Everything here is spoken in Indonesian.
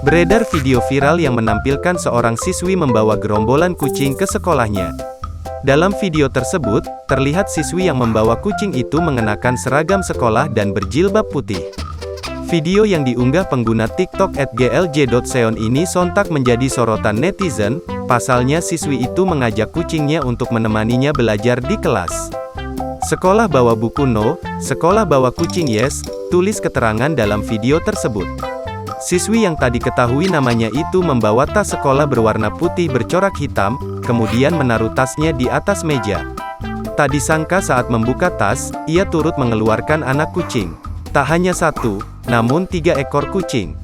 Beredar video viral yang menampilkan seorang siswi membawa gerombolan kucing ke sekolahnya. Dalam video tersebut, terlihat siswi yang membawa kucing itu mengenakan seragam sekolah dan berjilbab putih. Video yang diunggah pengguna TikTok @glj.seon ini sontak menjadi sorotan netizen, pasalnya siswi itu mengajak kucingnya untuk menemaninya belajar di kelas. Sekolah bawa buku no, sekolah bawa kucing yes, tulis keterangan dalam video tersebut. Siswi yang tadi ketahui namanya itu membawa tas sekolah berwarna putih bercorak hitam, kemudian menaruh tasnya di atas meja. Tak disangka saat membuka tas, ia turut mengeluarkan anak kucing. Tak hanya satu, namun 3 ekor kucing.